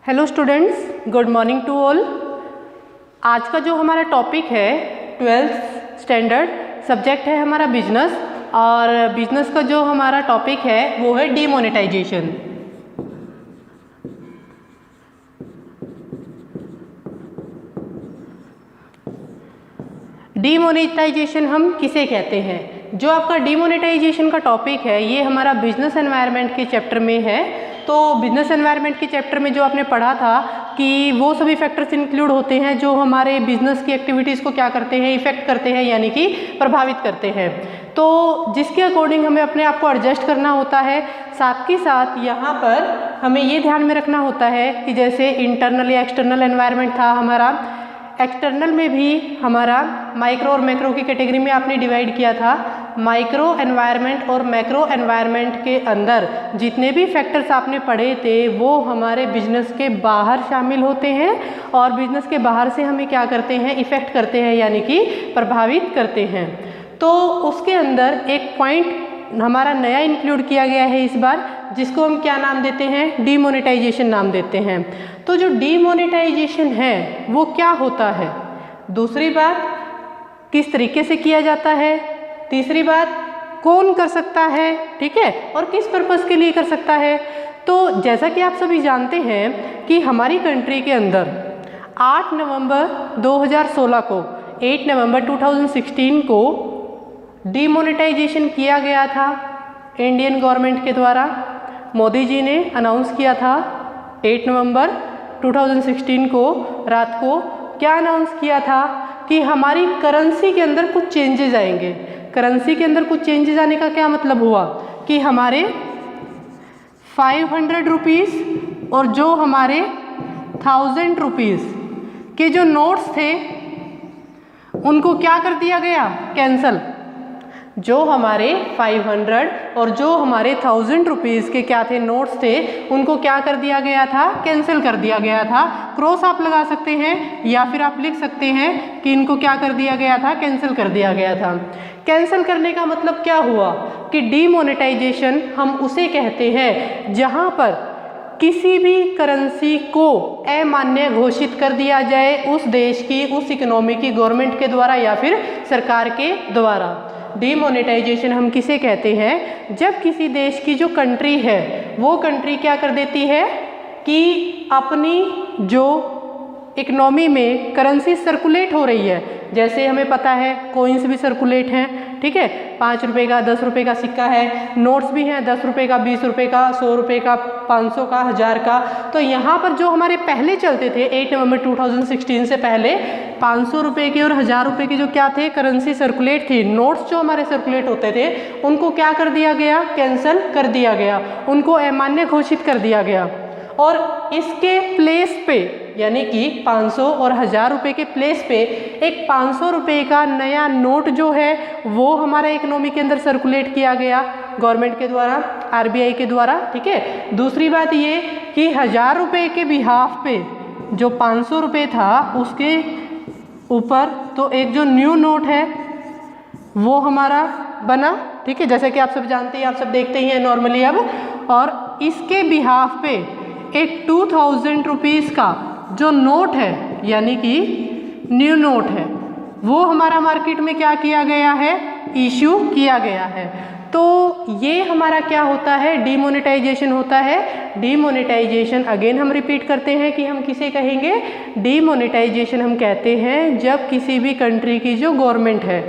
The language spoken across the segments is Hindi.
Hello students, good morning to all. आज का जो हमारा टॉपिक है 12th स्टैंडर्ड सब्जेक्ट है हमारा बिजनेस, और बिजनेस का जो हमारा टॉपिक है वो है डीमोनेटाइजेशन। डीमोनेटाइजेशन हम किसे कहते हैं? जो आपका डीमोनेटाइजेशन का टॉपिक है ये हमारा बिजनेस एनवायरनमेंट के चैप्टर में है। तो बिजनेस एनवायरनमेंट के चैप्टर में जो आपने पढ़ा था कि वो सभी फैक्टर्स इंक्लूड होते हैं जो हमारे बिजनेस की एक्टिविटीज़ को क्या करते हैं, इफेक्ट करते हैं, यानी कि प्रभावित करते हैं। तो जिसके अकॉर्डिंग हमें अपने आप को एडजस्ट करना होता है। साथ ही साथ यहाँ पर हमें ये ध्यान में रखना होता है कि जैसे इंटरनल या एक्सटर्नल एनवायरनमेंट था हमारा, एक्सटर्नल में भी हमारा माइक्रो और मैक्रो की कैटेगरी में आपने डिवाइड किया था। माइक्रो एनवायरनमेंट और मैक्रो एनवायरनमेंट के अंदर जितने भी फैक्टर्स आपने पढ़े थे वो हमारे बिजनेस के बाहर शामिल होते हैं, और बिजनेस के बाहर से हमें क्या करते हैं, इफ़ेक्ट करते हैं, यानी कि प्रभावित करते हैं। तो उसके अंदर एक पॉइंट हमारा नया इंक्लूड किया गया है इस बार, जिसको हम क्या नाम देते हैं, डीमोनेटाइजेशन नाम देते हैं। तो जो डीमोनेटाइजेशन है वो क्या होता है, दूसरी बात किस तरीके से किया जाता है, तीसरी बात कौन कर सकता है, ठीक है, और किस पर्पस के लिए कर सकता है। तो जैसा कि आप सभी जानते हैं कि हमारी कंट्री के अंदर 8 नवंबर 2016 को 8 नवंबर 2016 को डीमोनेटाइजेशन किया गया था इंडियन गवर्नमेंट के द्वारा। मोदी जी ने अनाउंस किया था 8 नवंबर 2016 को रात को। क्या अनाउंस किया था कि हमारी करेंसी के अंदर कुछ चेंजेस आएंगे। करेंसी के अंदर कुछ चेंजेस आने का क्या मतलब हुआ कि हमारे 500 रुपीज़ और जो हमारे 1000 रुपीज़ के जो नोट्स थे उनको क्या कर दिया गया, कैंसल। जो हमारे 500 और जो हमारे 1000 रुपीज़ के क्या थे, नोट्स थे, उनको क्या कर दिया गया था, कैंसिल कर दिया गया था। क्रॉस आप लगा सकते हैं या फिर आप लिख सकते हैं कि इनको क्या कर दिया गया था, कैंसिल कर दिया गया था। कैंसिल करने का मतलब क्या हुआ कि डीमोनेटाइजेशन हम उसे कहते हैं जहाँ पर किसी भी करेंसी को अमान्य घोषित कर दिया जाए उस देश की, उस इकोनॉमी की गवर्नमेंट के द्वारा या फिर सरकार के द्वारा। डीमोनेटाइजेशन हम किसे कहते हैं, जब किसी देश की जो कंट्री है वो कंट्री क्या कर देती है कि अपनी जो इकोनॉमी में करेंसी सर्कुलेट हो रही है, जैसे हमें पता है कॉइन्स भी सर्कुलेट हैं, ठीक है, 5 रुपये का 10 रुपये का सिक्का है, नोट्स भी हैं 10 रुपये का, 20 रुपये का, 100 रुपये का, 500 का, 1000 का। तो यहाँ पर जो हमारे पहले चलते थे 8 नवंबर 2016 से पहले 500 रुपये के और 1000 रुपये के जो क्या थे, करेंसी सर्कुलेट थी, नोट्स जो हमारे सर्कुलेट होते थे उनको क्या कर दिया गया, कैंसिल कर दिया गया, उनको अमान्य घोषित कर दिया गया। और इसके प्लेस पे यानी कि 500 और 1000 रुपये के प्लेस पे एक 500 रुपये का नया नोट जो है वो हमारे इकोनॉमी के अंदर सर्कुलेट किया गया गवर्नमेंट के द्वारा, आरबीआई के द्वारा, ठीक है। दूसरी बात ये कि 1000 रुपये के बिहाफ पे जो 500 रुपये था उसके ऊपर तो एक जो न्यू नोट है वो हमारा बना, ठीक है, जैसे कि आप सब जानते हैं, आप सब देखते ही हैं नॉर्मली अब। और इसके बिहाफ पे एक 2000 रुपीज़ का जो नोट है यानी कि न्यू नोट है वो हमारा मार्केट में क्या किया गया है, इशू किया गया है। तो ये हमारा क्या होता है, डीमोनेटाइजेशन होता है। डीमोनेटाइजेशन अगेन हम रिपीट करते हैं कि हम किसे कहेंगे, डीमोनेटाइजेशन हम कहते हैं जब किसी भी कंट्री की जो गवर्नमेंट है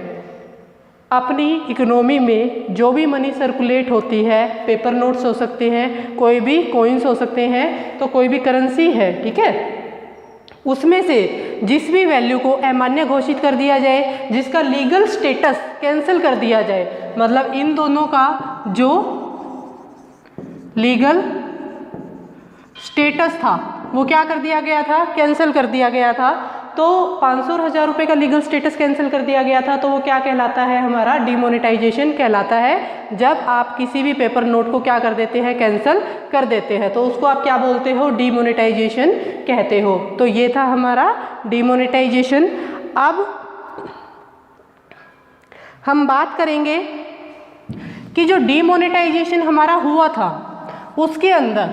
अपनी इकोनॉमी में जो भी मनी सर्कुलेट होती है, पेपर नोट्स हो सकते हैं, कोई भी कॉइन्स हो सकते हैं, तो कोई भी करेंसी है, ठीक है, उसमें से जिस भी वैल्यू को अमान्य घोषित कर दिया जाए, जिसका लीगल स्टेटस कैंसिल कर दिया जाए, मतलब इन दोनों का जो लीगल स्टेटस था वो क्या कर दिया गया था, कैंसिल कर दिया गया था। तो 500 और 1000 रुपये का लीगल स्टेटस कैंसिल कर दिया गया था, तो वो क्या कहलाता है, हमारा डीमोनेटाइजेशन कहलाता है। जब आप किसी भी पेपर नोट को क्या कर देते हैं, कैंसिल कर देते हैं, तो उसको आप क्या बोलते हो, डीमोनेटाइजेशन कहते हो। तो ये था हमारा डीमोनेटाइजेशन। अब हम बात करेंगे कि जो डीमोनेटाइजेशन हमारा हुआ था उसके अंदर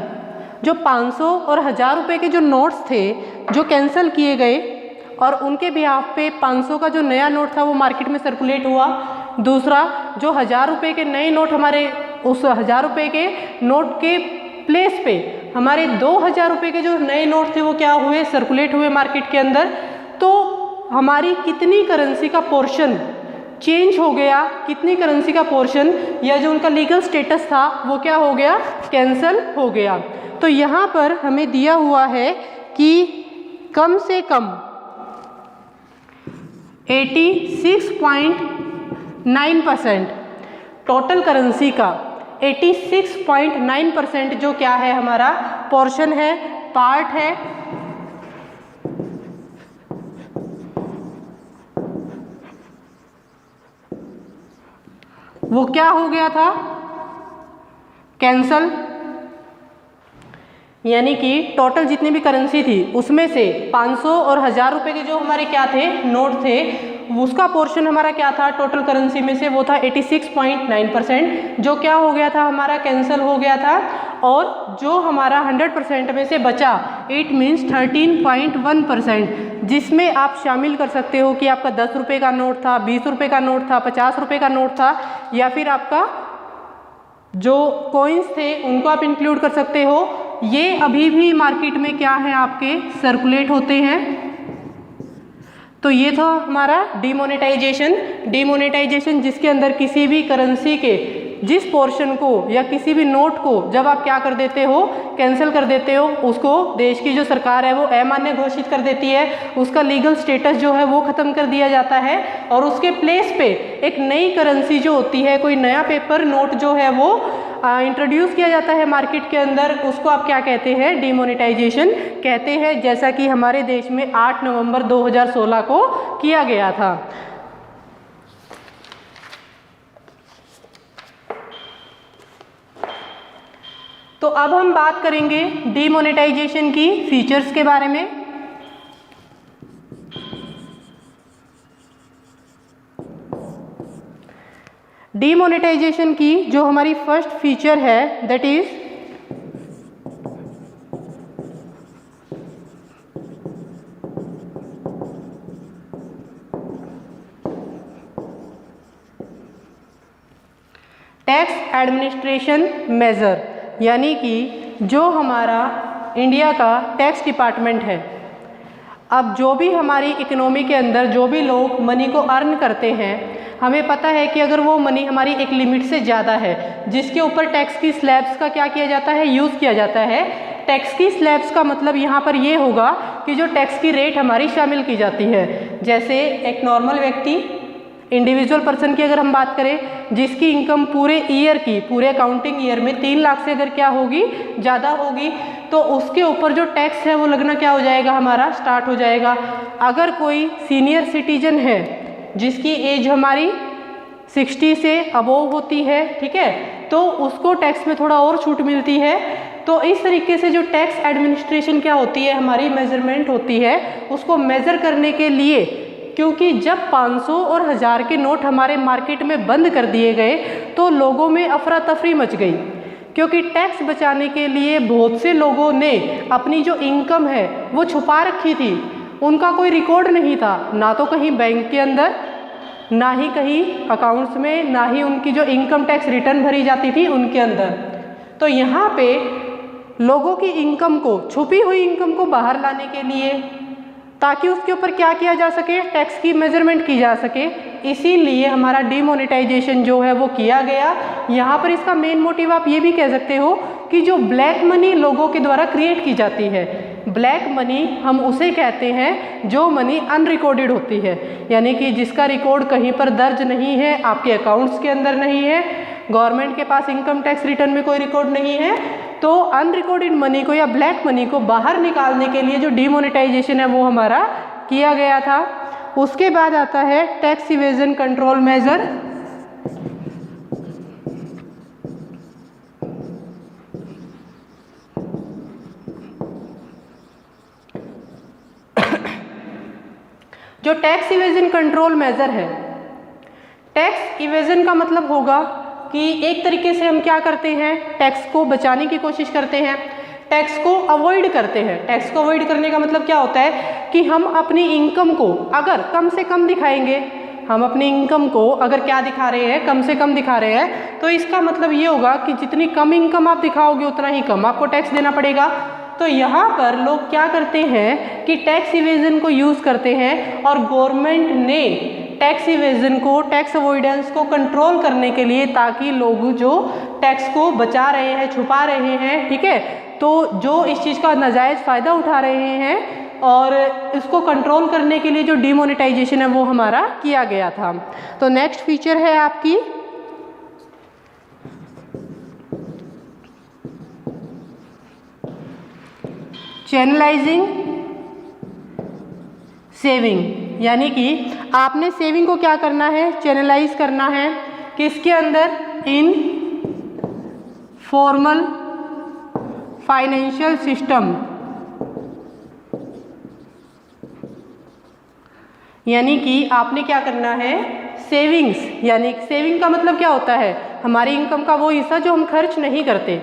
जो 500 और 1000 रुपये के जो नोट्स थे जो कैंसिल किए गए और उनके बिहाफ पे 500 का जो नया नोट था वो मार्केट में सर्कुलेट हुआ। दूसरा, जो 1000 रुपये के नए नोट हमारे उस 1000 रुपये के नोट के प्लेस पे हमारे 2000 रुपये के जो नए नोट थे वो क्या हुए, सर्कुलेट हुए मार्केट के अंदर। तो हमारी कितनी करेंसी का पोर्शन चेंज हो गया, कितनी करेंसी का पोर्शन या जो उनका लीगल स्टेटस था वो क्या हो गया, कैंसिल हो गया। तो यहाँ पर हमें दिया हुआ है कि कम से कम 86.9% टोटल करेंसी का 86.9% जो क्या है हमारा पोर्शन है, पार्ट है, वो क्या हो गया था, कैंसल। यानी कि टोटल जितनी भी करेंसी थी उसमें से 500 और 1000 रुपये के जो हमारे क्या थे, नोट थे, उसका पोर्शन हमारा क्या था टोटल करेंसी में से, वो था 86.9%, जो क्या हो गया था हमारा, कैंसिल हो गया था। और जो हमारा 100% में से बचा, इट मीन्स 13.1%, जिसमें आप शामिल कर सकते हो कि आपका 10 रुपये का नोट था, 20 रुपये का नोट था, 50 रुपये का नोट था, या फिर आपका जो कॉइन्स थे उनको आप इंक्लूड कर सकते हो। ये अभी भी मार्केट में क्या है, आपके सर्कुलेट होते हैं। तो ये था हमारा डिमोनेटाइजेशन। डिमोनेटाइजेशन जिसके अंदर किसी भी करेंसी के जिस पोर्शन को या किसी भी नोट को जब आप क्या कर देते हो, कैंसिल कर देते हो, उसको देश की जो सरकार है वो अमान्य घोषित कर देती है, उसका लीगल स्टेटस जो है वो ख़त्म कर दिया जाता है और उसके प्लेस पे एक नई करेंसी जो होती है, कोई नया पेपर नोट जो है वो इंट्रोड्यूस किया जाता है मार्केट के अंदर। उसको आप क्या कहते हैं, डिमोनेटाइजेशन कहते हैं, जैसा कि हमारे देश में 8 नवंबर 2016 को किया गया था। तो अब हम बात करेंगे डिमोनेटाइजेशन की फीचर्स के बारे में। डिमोनेटाइजेशन की जो हमारी फर्स्ट फीचर है that is tax administration measure, यानी कि जो हमारा इंडिया का टैक्स डिपार्टमेंट है, अब जो भी हमारी इकोनॉमी के अंदर जो भी लोग मनी को अर्न करते हैं, हमें पता है कि अगर वो मनी हमारी एक लिमिट से ज़्यादा है जिसके ऊपर टैक्स की स्लैब्स का क्या किया जाता है, यूज़ किया जाता है। टैक्स की स्लैब्स का मतलब यहाँ पर ये होगा कि जो टैक्स की रेट हमारी शामिल की जाती है। जैसे एक नॉर्मल व्यक्ति, इंडिविजुअल पर्सन की अगर हम बात करें, जिसकी इनकम पूरे ईयर की, पूरे अकाउंटिंग ईयर में 3 लाख से अगर क्या होगी, ज़्यादा होगी, तो उसके ऊपर जो टैक्स है वो लगना क्या हो जाएगा, हमारा स्टार्ट हो जाएगा। अगर कोई सीनियर सिटीजन है जिसकी एज हमारी 60 से अबोव होती है, ठीक है, तो उसको टैक्स में थोड़ा और छूट मिलती है। तो इस तरीके से जो टैक्स एडमिनिस्ट्रेशन क्या होती है, हमारी मेजरमेंट होती है, उसको मेज़र करने के लिए, क्योंकि जब 500 और 1000 के नोट हमारे मार्केट में बंद कर दिए गए तो लोगों में अफरा तफरी मच गई, क्योंकि टैक्स बचाने के लिए बहुत से लोगों ने अपनी जो इनकम है वो छुपा रखी थी। उनका कोई रिकॉर्ड नहीं था, ना तो कहीं बैंक के अंदर, ना ही कहीं अकाउंट्स में, ना ही उनकी जो इनकम टैक्स रिटर्न भरी जाती थी उनके अंदर। तो यहाँ पे लोगों की इनकम को, छुपी हुई इनकम को बाहर लाने के लिए, ताकि उसके ऊपर क्या किया जा सके, टैक्स की मेजरमेंट की जा सके, इसीलिए हमारा डिमोनेटाइजेशन जो है वो किया गया। यहाँ पर इसका मेन मोटिव आप ये भी कह सकते हो कि जो ब्लैक मनी लोगों के द्वारा क्रिएट की जाती है, ब्लैक मनी हम उसे कहते हैं जो मनी अनरिकॉर्डेड होती है, यानी कि जिसका रिकॉर्ड कहीं पर दर्ज नहीं है, आपके अकाउंट्स के अंदर नहीं है, गवर्नमेंट के पास इनकम टैक्स रिटर्न में कोई रिकॉर्ड नहीं है। तो अनरिकॉर्डेड मनी को या ब्लैक मनी को बाहर निकालने के लिए जो डिमोनेटाइजेशन है वो हमारा किया गया था। उसके बाद आता है टैक्स इवेजन कंट्रोल मेजर। जो टैक्स इवेजन कंट्रोल मेजर है, टैक्स इवेजन का मतलब होगा कि एक तरीके से हम क्या करते हैं, टैक्स को बचाने की कोशिश करते हैं। टैक्स को अवॉइड करते हैं। टैक्स को अवॉइड करने का मतलब क्या होता है कि हम अपनी इनकम को अगर कम से कम दिखाएंगे, हम अपनी इनकम को अगर क्या दिखा रहे हैं, कम से कम दिखा रहे हैं, तो इसका मतलब ये होगा कि जितनी कम इनकम आप दिखाओगे उतना ही कम आपको टैक्स देना पड़ेगा। तो यहाँ पर लोग क्या करते हैं कि टैक्स इवेजन को यूज़ करते हैं और गवर्नमेंट ने टैक्स इवेजन को, टैक्स अवॉइडेंस को कंट्रोल करने के लिए, ताकि लोग जो टैक्स को बचा रहे हैं, छुपा रहे हैं, ठीक है, तो जो इस चीज़ का नाजायज़ फ़ायदा उठा रहे हैं और इसको कंट्रोल करने के लिए जो डीमोनेटाइजेशन है वो हमारा किया गया था। तो नेक्स्ट फीचर है आपकी चैनलाइजिंग सेविंग, यानी कि आपने सेविंग को क्या करना है, चैनलाइज करना है किसके अंदर, इन फॉर्मल फाइनेंशियल सिस्टम। यानी कि आपने क्या करना है, सेविंग्स, यानी सेविंग का मतलब क्या होता है, हमारी इनकम का वो हिस्सा जो हम खर्च नहीं करते,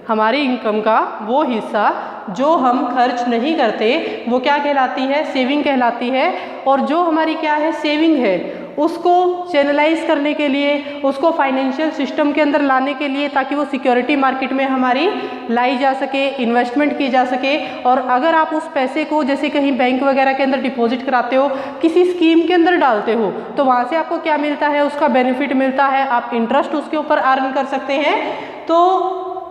हमारी इनकम का वो हिस्सा जो हम खर्च नहीं करते वो क्या कहलाती है, सेविंग कहलाती है। और जो हमारी क्या है, सेविंग है, उसको चैनलाइज करने के लिए, उसको फाइनेंशियल सिस्टम के अंदर लाने के लिए, ताकि वो सिक्योरिटी मार्केट में हमारी लाई जा सके, इन्वेस्टमेंट की जा सके। और अगर आप उस पैसे को जैसे कहीं बैंक वगैरह के अंदर डिपॉजिट कराते हो, किसी स्कीम के अंदर डालते हो, तो वहाँ से आपको क्या मिलता है, उसका बेनिफिट मिलता है, आप इंटरेस्ट उसके ऊपर अर्न कर सकते हैं। तो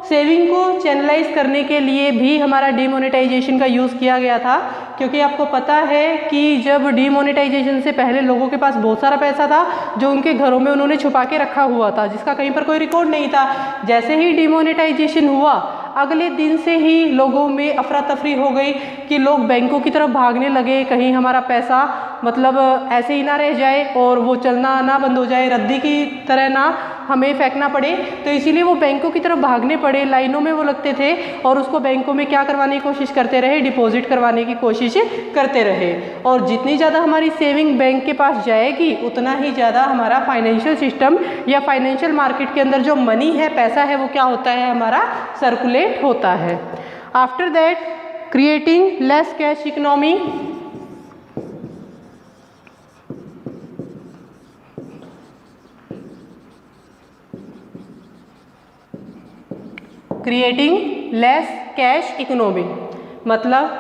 सेविंग को चैनलाइज करने के लिए भी हमारा डीमोनेटाइजेशन का यूज़ किया गया था, क्योंकि आपको पता है कि जब डीमोनेटाइजेशन से पहले लोगों के पास बहुत सारा पैसा था जो उनके घरों में उन्होंने छुपा के रखा हुआ था, जिसका कहीं पर कोई रिकॉर्ड नहीं था। जैसे ही डीमोनेटाइजेशन हुआ, अगले दिन से ही लोगों में अफरा तफरी हो गई कि लोग बैंकों की तरफ भागने लगे, कहीं हमारा पैसा मतलब ऐसे ही ना रह जाए और वो चलना ना बंद हो जाए, रद्दी की तरह ना हमें फेंकना पड़े। तो इसीलिए वो बैंकों की तरफ भागने पड़े, लाइनों में वो लगते थे और उसको बैंकों में क्या करवाने की कोशिश करते रहे, डिपॉजिट करवाने की कोशिश करते रहे। और जितनी ज़्यादा हमारी सेविंग बैंक के पास जाएगी, उतना ही ज़्यादा हमारा फाइनेंशियल सिस्टम या फाइनेंशियल मार्केट के अंदर जो मनी है, पैसा है, वो क्या होता है, हमारा सर्कुलेट होता है। After that creating less cash economy, creating less cash economy मतलब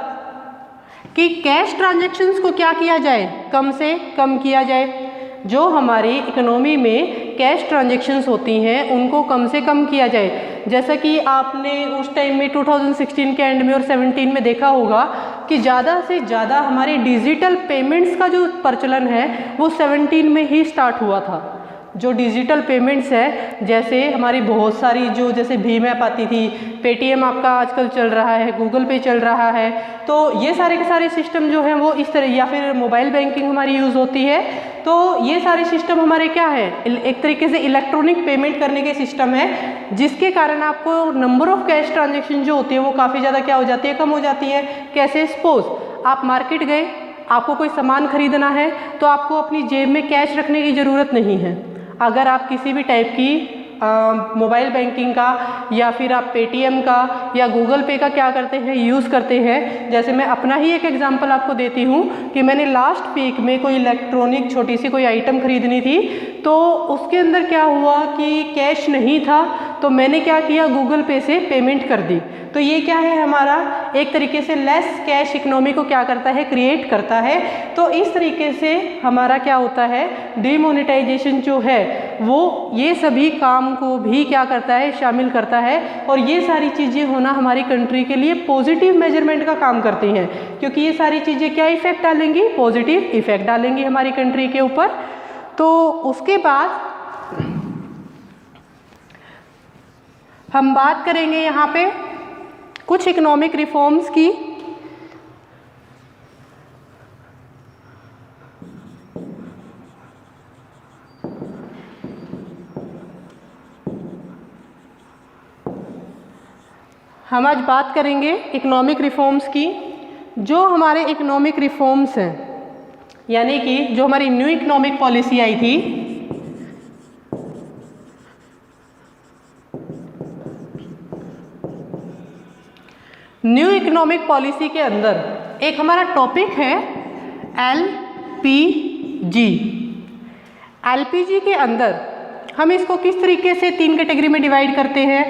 कि कैश ट्रांजैक्शंस को क्या किया जाए, कम से कम किया जाए। जो हमारी इकोनॉमी में कैश ट्रांजैक्शंस होती हैं उनको कम से कम किया जाए। जैसा कि आपने उस टाइम में 2016 के एंड में और 17 में देखा होगा कि ज़्यादा से ज़्यादा हमारे डिजिटल पेमेंट्स का जो प्रचलन है वो 17 में ही स्टार्ट हुआ था। जो डिजिटल पेमेंट्स है, जैसे हमारी बहुत सारी जो जैसे भीम ऐप आती थी, पेटीएम आपका आजकल चल रहा है, गूगल पे चल रहा है, तो ये सारे के सारे सिस्टम जो हैं वो इस तरह, या फिर मोबाइल बैंकिंग हमारी यूज़ होती है। तो ये सारे सिस्टम हमारे क्या है, एक तरीके से इलेक्ट्रॉनिक पेमेंट करने के सिस्टम है, जिसके कारण आपको नंबर ऑफ कैश ट्रांजेक्शन जो होती है वो काफ़ी ज़्यादा क्या हो जाती है, कम हो जाती है। कैसे, सपोज आप मार्केट गए, आपको कोई सामान खरीदना है तो आपको अपनी जेब में कैश रखने की ज़रूरत नहीं है। अगर आप किसी भी टाइप की मोबाइल बैंकिंग का या फिर आप पेटीएम का या गूगल पे का क्या करते हैं, यूज़ करते हैं। जैसे मैं अपना ही एक एग्जांपल आपको देती हूँ कि मैंने लास्ट वीक में कोई इलेक्ट्रॉनिक छोटी सी कोई आइटम खरीदनी थी, तो उसके अंदर क्या हुआ कि कैश नहीं था, तो मैंने क्या किया, गूगल पे से पेमेंट कर दी। तो ये क्या है, हमारा एक तरीके से लेस कैश इकोनॉमी को क्या करता है, क्रिएट करता है। तो इस तरीके से हमारा क्या होता है, डीमोनेटाइजेशन जो है वो ये सभी काम को भी क्या करता है, शामिल करता है। और ये सारी चीज़ें होना हमारी कंट्री के लिए पॉजिटिव मेजरमेंट का काम करती हैं, क्योंकि ये सारी चीज़ें क्या इफेक्ट डालेंगी, पॉजिटिव इफेक्ट डालेंगी हमारी कंट्री के ऊपर। तो उसके बाद हम बात करेंगे यहाँ पे कुछ इकोनॉमिक रिफॉर्म्स की। हम आज बात करेंगे इकोनॉमिक रिफॉर्म्स की। जो हमारे इकोनॉमिक रिफॉर्म्स हैं, यानी कि जो हमारी न्यू इकोनॉमिक पॉलिसी आई थी, न्यू इकोनॉमिक पॉलिसी के अंदर एक हमारा टॉपिक है LPG। LPG के अंदर हम इसको किस तरीके से 3 कैटेगरी में डिवाइड करते हैं।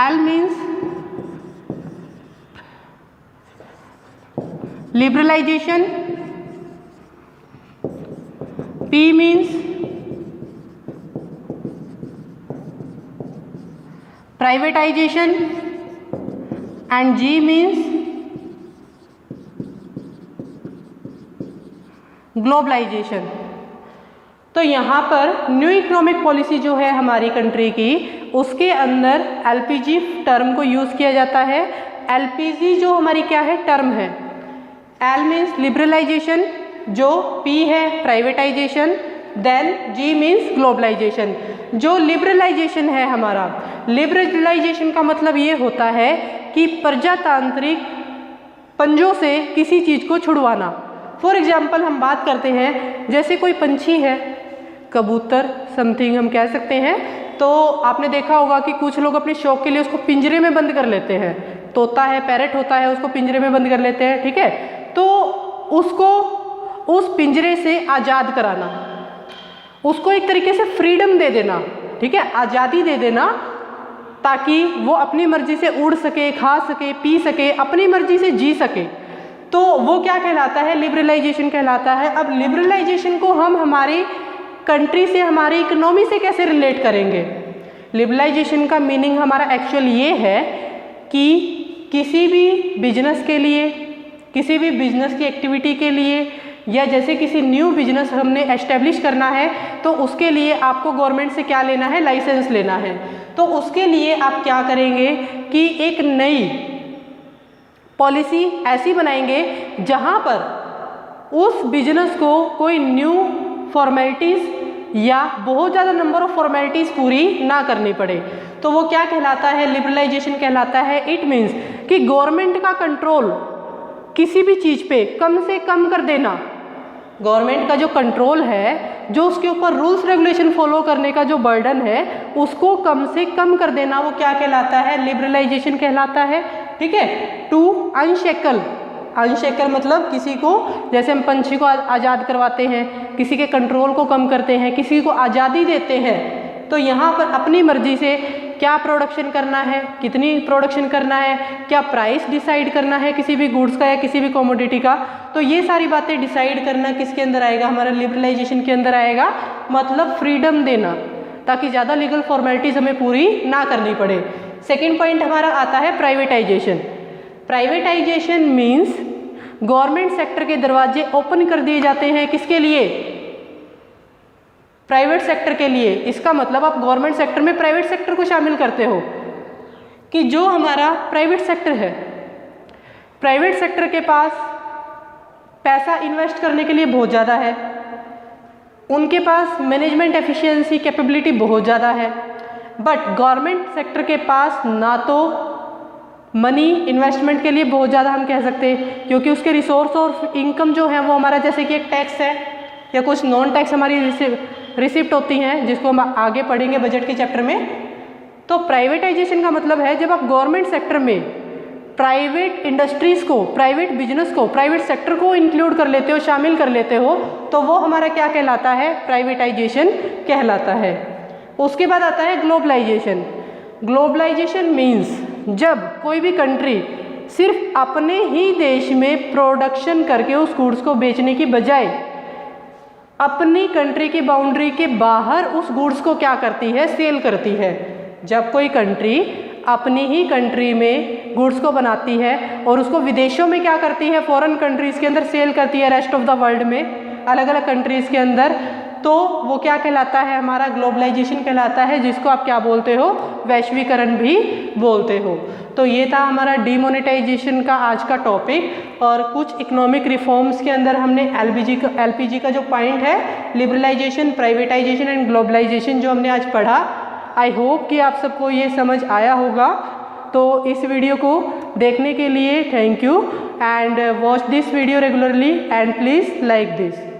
L means liberalisation, P means privatisation and G means globalisation. तो यहाँ पर न्यू इकोनॉमिक पॉलिसी जो है हमारी कंट्री की, उसके अंदर LPG टर्म को यूज़ किया जाता है। LPG जो हमारी क्या है, टर्म है। L मीन्स लिबरलाइजेशन, जो P है privatisation, then G means globalisation. जो लिबरलाइजेशन है हमारा, लिबरलाइजेशन का मतलब ये होता है कि प्रजातांत्रिक पंजों से किसी चीज़ को छुड़वाना। फॉर एग्जाम्पल हम बात करते हैं, जैसे कोई पंछी है, कबूतर समथिंग हम कह सकते हैं, तो आपने देखा होगा कि कुछ लोग अपने शौक के लिए उसको पिंजरे में बंद कर लेते हैं। तोता है, पैरेट होता है, उसको पिंजरे में बंद कर लेते हैं, ठीक है। तो उसको उस पिंजरे से आज़ाद कराना, उसको एक तरीके से फ्रीडम दे देना, ठीक है, आज़ादी दे देना, ताकि वो अपनी मर्जी से उड़ सके, खा सके, पी सके, अपनी मर्जी से जी सके। तो वो क्या कहलाता है, लिबरलाइजेशन कहलाता है। अब लिबरलाइजेशन को हम हमारी कंट्री से, हमारी इकोनॉमी से कैसे रिलेट करेंगे। लिबरलाइजेशन का मीनिंग हमारा एक्चुअल ये है कि किसी भी बिजनेस के लिए, किसी भी बिजनेस की एक्टिविटी के लिए, या जैसे किसी न्यू बिजनेस हमने एस्टेब्लिश करना है, तो उसके लिए आपको गवर्नमेंट से क्या लेना है, लाइसेंस लेना है। तो उसके लिए आप क्या करेंगे कि एक नई पॉलिसी ऐसी बनाएंगे जहां पर उस बिजनेस को कोई न्यू फॉर्मेलिटीज़ या बहुत ज़्यादा नंबर ऑफ फॉर्मेलिटीज़ पूरी ना करनी पड़े। तो वो क्या कहलाता है, लिबरलाइजेशन कहलाता है। इट मीन्स कि गवर्नमेंट का कंट्रोल किसी भी चीज़ पे कम से कम कर देना। गवर्नमेंट का जो कंट्रोल है, जो उसके ऊपर रूल्स रेगुलेशन फॉलो करने का जो बर्डन है, उसको कम से कम कर देना, वो क्या कहलाता है, लिबरलाइजेशन कहलाता है, ठीक है। टू अनशेकल, अनशेकल मतलब किसी को, जैसे हम पंछी को आज़ाद करवाते हैं, किसी के कंट्रोल को कम करते हैं, किसी को आज़ादी देते हैं। तो यहाँ पर अपनी मर्जी से क्या प्रोडक्शन करना है, कितनी प्रोडक्शन करना है, क्या प्राइस डिसाइड करना है किसी भी गुड्स का या किसी भी कमोडिटी का, तो ये सारी बातें डिसाइड करना किसके अंदर आएगा, हमारा लिबरलाइजेशन के अंदर आएगा। मतलब फ्रीडम देना, ताकि ज़्यादा लीगल फॉर्मेलिटीज़ हमें पूरी ना करनी पड़े। सेकेंड पॉइंट हमारा आता है privatisation. Privatisation means government sector के दरवाजे ओपन कर दिए जाते हैं, किसके लिए, प्राइवेट सेक्टर के लिए। इसका मतलब आप गवर्नमेंट सेक्टर में प्राइवेट सेक्टर को शामिल करते हो, कि जो हमारा प्राइवेट सेक्टर है, प्राइवेट सेक्टर के पास पैसा इन्वेस्ट करने के लिए बहुत ज़्यादा है, उनके पास मैनेजमेंट एफिशिएंसी कैपेबिलिटी बहुत ज़्यादा है, बट गवर्नमेंट सेक्टर के पास ना तो मनी इन्वेस्टमेंट के लिए बहुत ज़्यादा हम कह सकते हैं, क्योंकि उसके रिसोर्स और इनकम जो है वो हमारा, जैसे कि एक टैक्स है या कुछ नॉन टैक्स हमारी रिसिप्ट होती हैं, जिसको हम आगे पढ़ेंगे बजट के चैप्टर में। तो प्राइवेटाइजेशन का मतलब है जब आप गवर्नमेंट सेक्टर में प्राइवेट इंडस्ट्रीज़ को, प्राइवेट बिजनेस को, प्राइवेट सेक्टर को इंक्लूड कर लेते हो, शामिल कर लेते हो, तो वो हमारा क्या कहलाता है, प्राइवेटाइजेशन कहलाता है। उसके बाद आता है ग्लोबलाइजेशन। ग्लोबलाइजेशन मीन्स जब कोई भी कंट्री सिर्फ अपने ही देश में प्रोडक्शन करके उस गुड्स को बेचने की बजाय अपनी कंट्री की बाउंड्री के बाहर उस गुड्स को क्या करती है, सेल करती है। जब कोई कंट्री अपनी ही कंट्री में गुड्स को बनाती है और उसको विदेशों में क्या करती है, फॉरेन कंट्रीज़ के अंदर सेल करती है, रेस्ट ऑफ द वर्ल्ड में, अलग अलग कंट्रीज़ के अंदर, तो वो क्या कहलाता है, हमारा ग्लोबलाइजेशन कहलाता है, जिसको आप क्या बोलते हो, वैश्वीकरण भी बोलते हो। तो ये था हमारा डीमोनेटाइजेशन का आज का टॉपिक, और कुछ इकोनॉमिक रिफॉर्म्स के अंदर हमने एलपीजी का जो पॉइंट है, लिबरलाइजेशन, प्राइवेटाइजेशन एंड ग्लोबलाइजेशन, जो हमने आज पढ़ा। आई होप कि आप सबको ये समझ आया होगा। तो इस वीडियो को देखने के लिए thank you, and watch this video regularly and please like this.